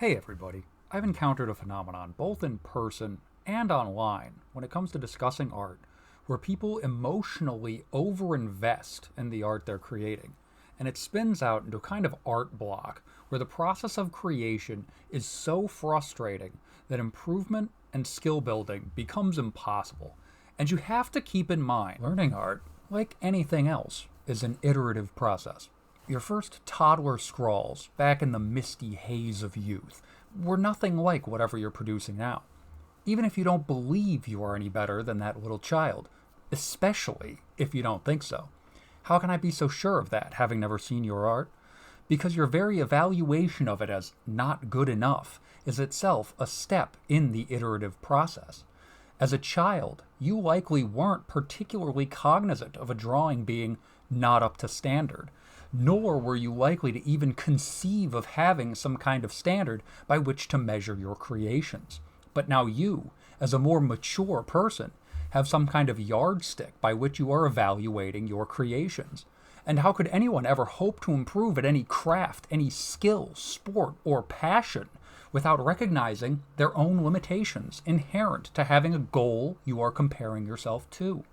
Hey everybody, I've encountered a phenomenon both in person and online when it comes to discussing art where people emotionally overinvest in the art they're creating, and it spins out into a kind of art block where the process of creation is so frustrating that improvement and skill building becomes impossible. And you have to keep in mind, learning art, like anything else, is an iterative process. Your first toddler scrawls, back in the misty haze of youth, were nothing like whatever you're producing now. Even if you don't believe you are any better than that little child, especially if you don't think so. How can I be so sure of that, having never seen your art? Because your very evaluation of it as not good enough is itself a step in the iterative process. As a child, you likely weren't particularly cognizant of a drawing being not up to standard, nor were you likely to even conceive of having some kind of standard by which to measure your creations. But now you, as a more mature person, have some kind of yardstick by which you are evaluating your creations. And how could anyone ever hope to improve at any craft, any skill, sport, or passion without recognizing their own limitations inherent to having a goal you are comparing yourself to?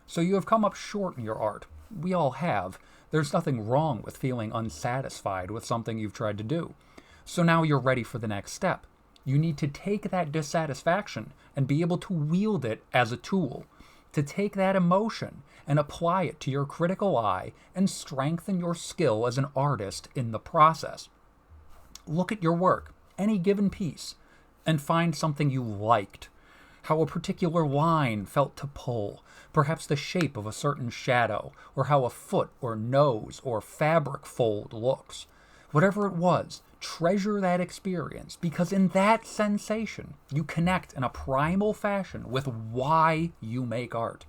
So you have come up short in your art. We all have. There's nothing wrong with feeling unsatisfied with something you've tried to do. So now you're ready for the next step. You need to take that dissatisfaction and be able to wield it as a tool, to take that emotion and apply it to your critical eye and strengthen your skill as an artist in the process. Look at your work, any given piece, and find something you liked. How a particular line felt to pull, perhaps the shape of a certain shadow, or how a foot or nose or fabric fold looks. Whatever it was, treasure that experience, because in that sensation, you connect in a primal fashion with why you make art.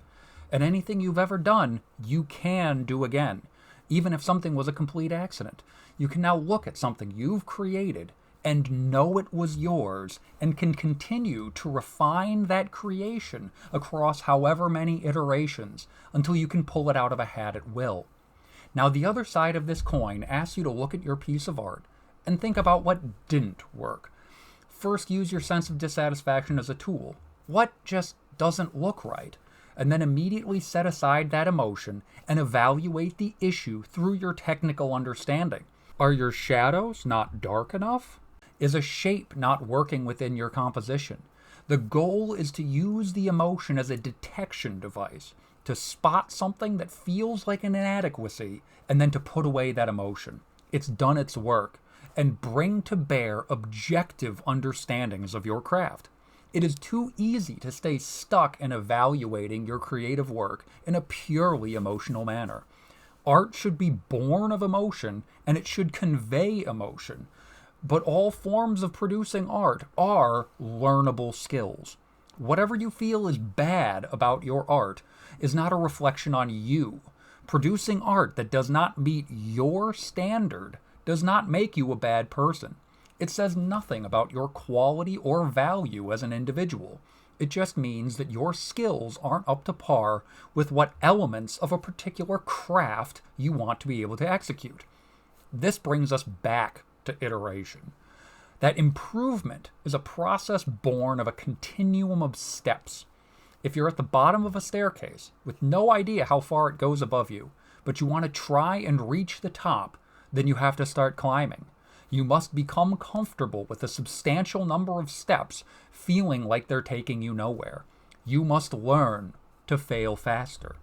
And anything you've ever done, you can do again. Even if something was a complete accident, you can now look at something you've created and know it was yours, and can continue to refine that creation across however many iterations until you can pull it out of a hat at will. Now, the other side of this coin asks you to look at your piece of art and think about what didn't work. First, use your sense of dissatisfaction as a tool. What just doesn't look right? And then immediately set aside that emotion and evaluate the issue through your technical understanding. Are your shadows not dark enough? Is a shape not working within your composition? The goal is to use the emotion as a detection device, to spot something that feels like an inadequacy, and then to put away that emotion. It's done its work, and bring to bear objective understandings of your craft. It is too easy to stay stuck in evaluating your creative work in a purely emotional manner. Art should be born of emotion, and it should convey emotion. But all forms of producing art are learnable skills. Whatever you feel is bad about your art is not a reflection on you. Producing art that does not meet your standard does not make you a bad person. It says nothing about your quality or value as an individual. It just means that your skills aren't up to par with what elements of a particular craft you want to be able to execute. This brings us back to iteration. That improvement is a process born of a continuum of steps. If you're at the bottom of a staircase with no idea how far it goes above you, but you want to try and reach the top, then you have to start climbing. You must become comfortable with a substantial number of steps feeling like they're taking you nowhere. You must learn to fail faster.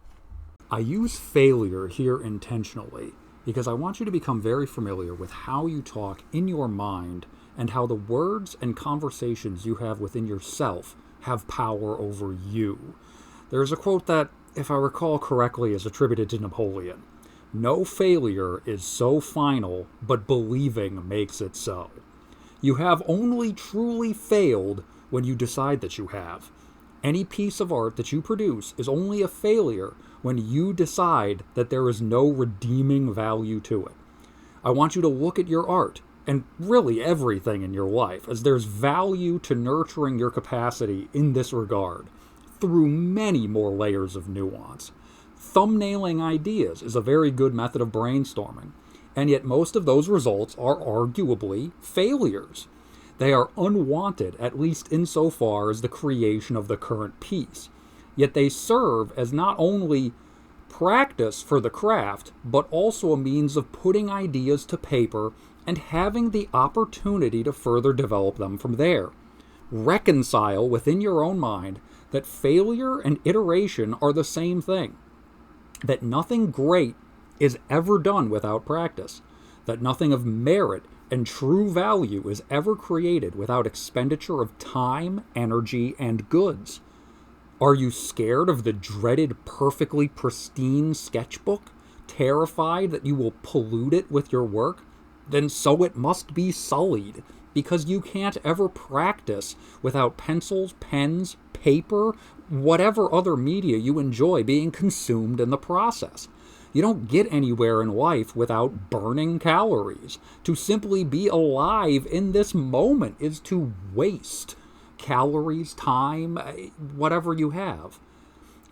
I use failure here intentionally because I want you to become very familiar with how you talk in your mind and how the words and conversations you have within yourself have power over you. There's a quote that, if I recall correctly, is attributed to Napoleon. No failure is so final, but believing makes it so. You have only truly failed when you decide that you have. Any piece of art that you produce is only a failure when you decide that there is no redeeming value to it. I want you to look at your art, and really everything in your life, as there's value to nurturing your capacity in this regard, through many more layers of nuance. Thumbnailing ideas is a very good method of brainstorming. And yet most of those results are arguably failures. They are unwanted, at least insofar as the creation of the current piece. Yet they serve as not only practice for the craft, but also a means of putting ideas to paper and having the opportunity to further develop them from there. Reconcile within your own mind that failure and iteration are the same thing, that nothing great is ever done without practice, that nothing of merit and true value is ever created without expenditure of time, energy, and goods. Are you scared of the dreaded perfectly pristine sketchbook? Terrified that you will pollute it with your work? Then so it must be sullied, because you can't ever practice without pencils, pens, paper, whatever other media you enjoy being consumed in the process. You don't get anywhere in life without burning calories. To simply be alive in this moment is to waste calories, time, whatever you have.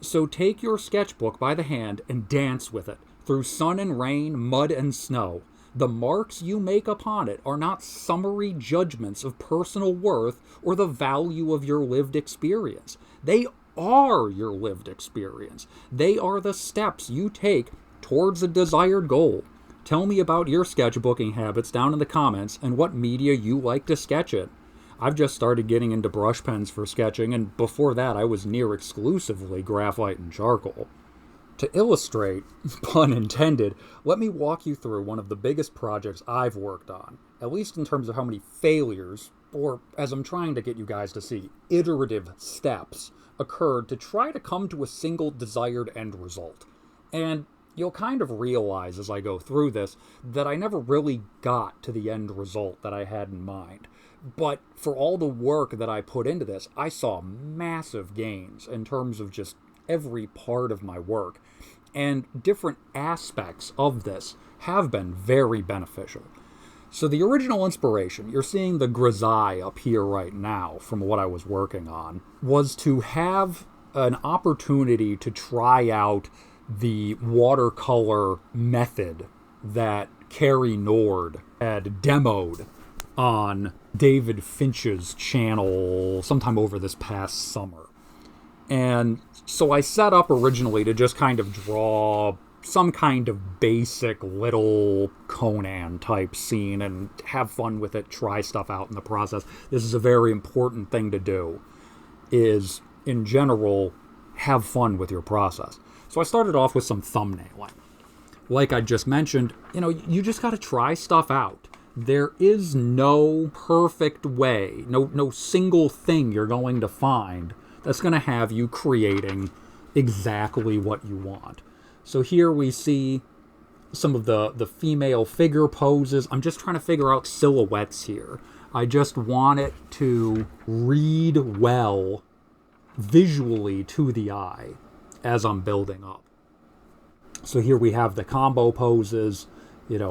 So take your sketchbook by the hand and dance with it through sun and rain, mud and snow. The marks you make upon it are not summary judgments of personal worth or the value of your lived experience. They are your lived experience. They are the steps you take towards a desired goal. Tell me about your sketchbooking habits down in the comments and what media you like to sketch in. I've just started getting into brush pens for sketching, and before that I was near exclusively graphite and charcoal. To illustrate, pun intended, let me walk you through one of the biggest projects I've worked on, at least in terms of how many failures, or as I'm trying to get you guys to see, iterative steps occurred to try to come to a single desired end result. And you'll kind of realize as I go through this that I never really got to the end result that I had in mind. But for all the work that I put into this, I saw massive gains in terms of just every part of my work. And different aspects of this have been very beneficial. So the original inspiration, you're seeing the Grisaille up here right now from what I was working on, was to have an opportunity to try out the watercolor method that Carrie Nord had demoed on David Finch's channel sometime over this past summer. And so I set up originally to just kind of draw some kind of basic little Conan type scene and have fun with it, try stuff out in the process. This is a very important thing to do, is in general, have fun with your process. So I started off with some thumbnailing. Like I just mentioned, you just got to try stuff out. There is no perfect way, no single thing you're going to find that's going to have you creating exactly what you want. So here we see some of the female figure poses. I'm just trying to figure out silhouettes here. I just want it to read well visually to the eye as I'm building up. So here we have the combo poses,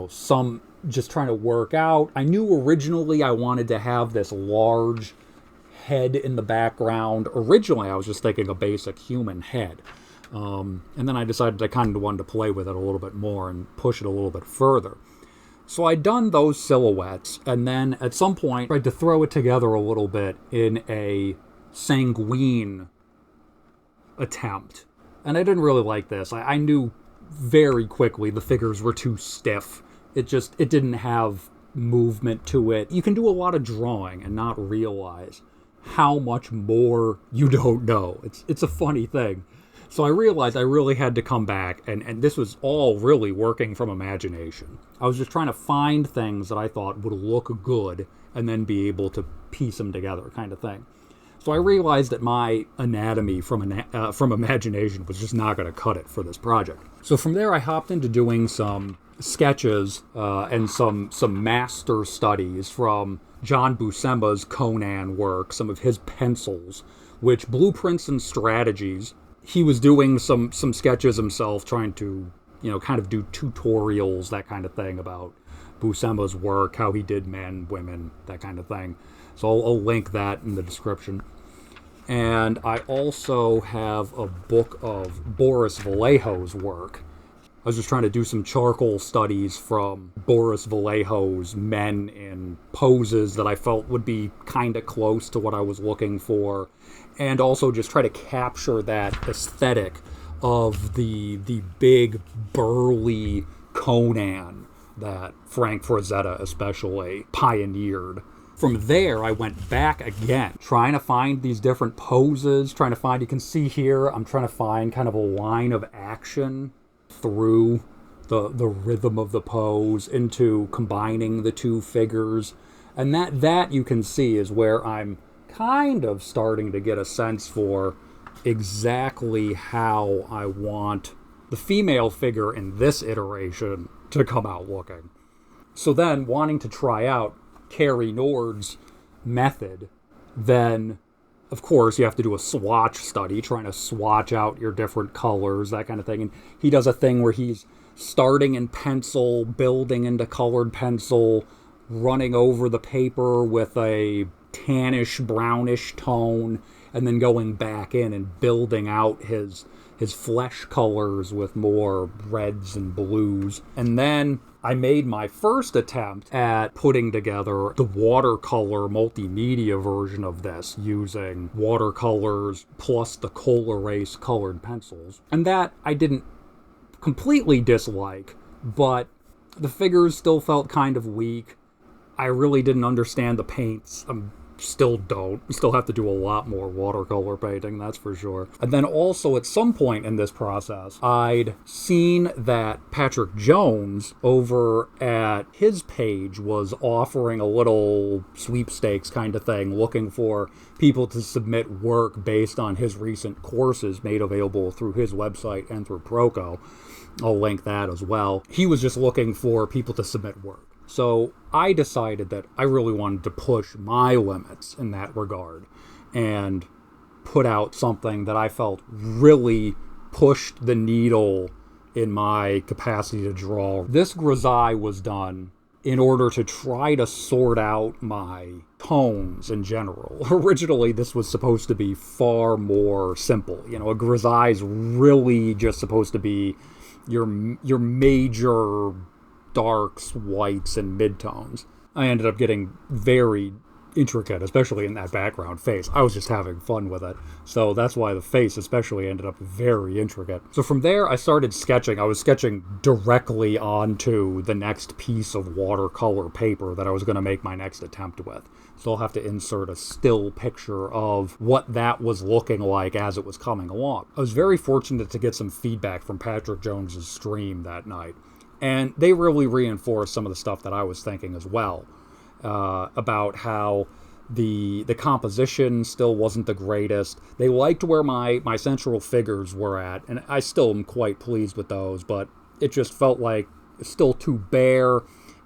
some just trying to work out. I knew originally I wanted to have this large head in the background. Originally I was just thinking a basic human head. And then I decided I kind of wanted to play with it a little bit more and push it a little bit further. So I'd done those silhouettes, and then at some point tried to throw it together a little bit in a Sanguine Attempt. And I didn't really like this. I knew very quickly the figures were too stiff. It didn't have movement to it. You can do a lot of drawing and not realize how much more you don't know. It's a funny thing. So I realized I really had to come back, and this was all really working from imagination. I was just trying to find things that I thought would look good and then be able to piece them together, kind of thing. So I realized that my anatomy from imagination was just not going to cut it for this project. So from there I hopped into doing some sketches and some master studies from John Buscema's Conan work, some of his pencils, which blueprints and strategies. He was doing some sketches himself, trying to, kind of do tutorials, that kind of thing, about Buscema's work, how he did men, women, that kind of thing. So I'll link that in the description. And I also have a book of Boris Vallejo's work. I was just trying to do some charcoal studies from Boris Vallejo's men in poses that I felt would be kind of close to what I was looking for, and also just try to capture that aesthetic of the big, burly Conan that Frank Frazetta especially pioneered. From there, I went back again, trying to find these different poses, trying to find, you can see here, I'm trying to find kind of a line of action through the rhythm of the pose into combining the two figures. And that you can see is where I'm kind of starting to get a sense for exactly how I want the female figure in this iteration to come out looking. So then, wanting to try out Carrie Nord's method, then of course you have to do a swatch study, trying to swatch out your different colors, that kind of thing. And he does a thing where he's starting in pencil, building into colored pencil, running over the paper with a tannish, brownish tone, and then going back in and building out his flesh colors with more reds and blues. And then I made my first attempt at putting together the watercolor multimedia version of this using watercolors plus the Colerase colored pencils. And that I didn't completely dislike, but the figures still felt kind of weak. I really didn't understand the paints. Still don't. Still have to do a lot more watercolor painting, that's for sure. And then also at some point in this process, I'd seen that Patrick Jones over at his page was offering a little sweepstakes kind of thing, looking for people to submit work based on his recent courses made available through his website and through Proco. I'll link that as well. He was just looking for people to submit work. So I decided that I really wanted to push my limits in that regard and put out something that I felt really pushed the needle in my capacity to draw. This Grisaille was done in order to try to sort out my tones in general. Originally, this was supposed to be far more simple. You know, a Grisaille's really just supposed to be your major darks, whites, and midtones. I ended up getting very intricate, especially in that background face. I was just having fun with it. So that's why the face especially ended up very intricate. So from there, I started sketching. I was sketching directly onto the next piece of watercolor paper that I was going to make my next attempt with. So I'll have to insert a still picture of what that was looking like as it was coming along. I was very fortunate to get some feedback from Patrick Jones's stream that night. And they really reinforced some of the stuff that I was thinking as well, about how the composition still wasn't the greatest. They liked where my central figures were at, and I still am quite pleased with those, but it just felt like it's still too bare.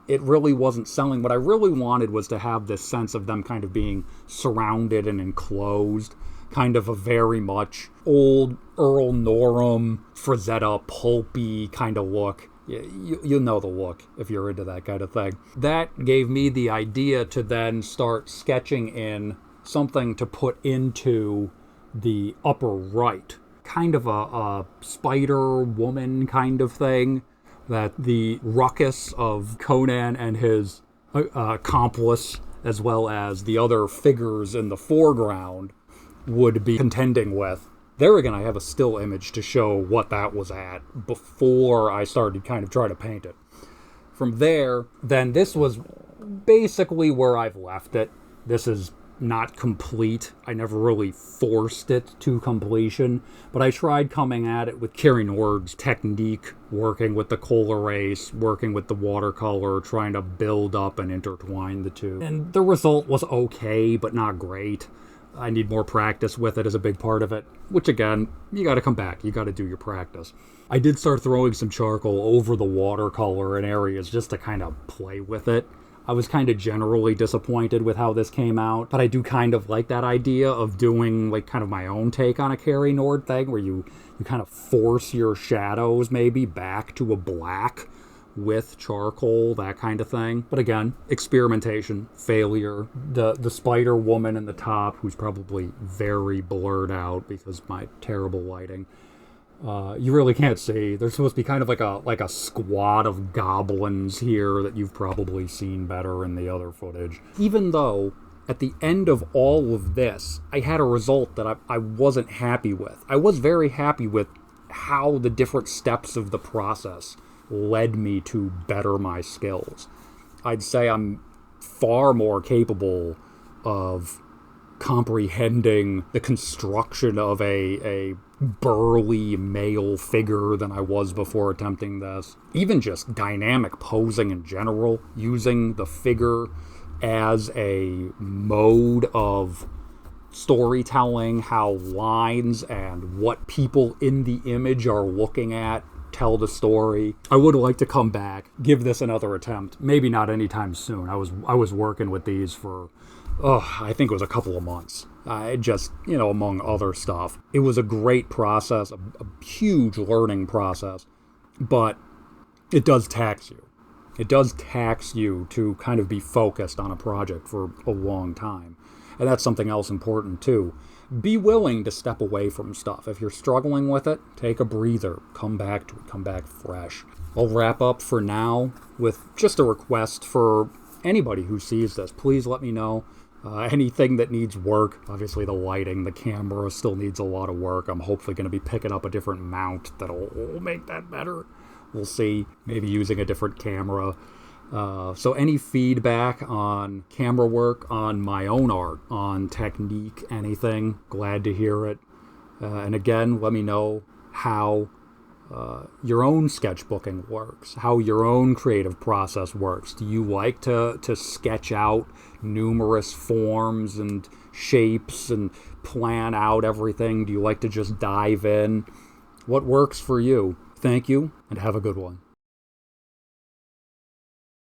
It really wasn't selling. What I really wanted was to have this sense of them kind of being surrounded and enclosed, kind of a very much old Earl Norham, Frazetta, pulpy kind of look. You'll know the look if you're into that kind of thing. That gave me the idea to then start sketching in something to put into the upper right. Kind of a spider woman kind of thing. That the ruckus of Conan and his accomplice, as well as the other figures in the foreground, would be contending with. There again, I have a still image to show what that was at before I started kind of trying to paint it. From there, then this was basically where I've left it. This is not complete. I never really forced it to completion, but I tried coming at it with Carrie Nord's technique, working with the Colerase, working with the watercolor, trying to build up and intertwine the two. And the result was okay, but not great. I need more practice with it as a big part of it, which again, you gotta come back. You gotta do your practice. I did start throwing some charcoal over the watercolor in areas just to kind of play with it. I was kind of generally disappointed with how this came out, but I do kind of like that idea of doing like kind of my own take on a Carrie Nord thing where you kind of force your shadows maybe back to a black with charcoal, that kind of thing. But again, experimentation, failure. The spider woman in the top, who's probably very blurred out because of my terrible lighting. You really can't see. There's supposed to be kind of like a squad of goblins here that you've probably seen better in the other footage. Even though, at the end of all of this, I had a result that I wasn't happy with. I was very happy with how the different steps of the process led me to better my skills. I'd say I'm far more capable of comprehending the construction of a burly male figure than I was before attempting this. Even just dynamic posing in general, using the figure as a mode of storytelling, how lines and what people in the image are looking at tell the story. I would like to come back, give this another attempt. Maybe not anytime soon. I was working with these for I think it was a couple of months. Just, among other stuff. It was a great process, a huge learning process, but it does tax you. It does tax you to kind of be focused on a project for a long time. And that's something else important too. Be willing to step away from stuff. If you're struggling with it, take a breather. Come back to it. Come back fresh. I'll wrap up for now with just a request for anybody who sees this. Please let me know. Anything that needs work. Obviously the lighting, the camera still needs a lot of work. I'm hopefully going to be picking up a different mount that'll make that better. We'll see. Maybe using a different camera. So any feedback on camera work, on my own art, on technique, anything, glad to hear it. And again, let me know how your own sketchbooking works, how your own creative process works. Do you like to sketch out numerous forms and shapes and plan out everything? Do you like to just dive in? What works for you? Thank you, and have a good one.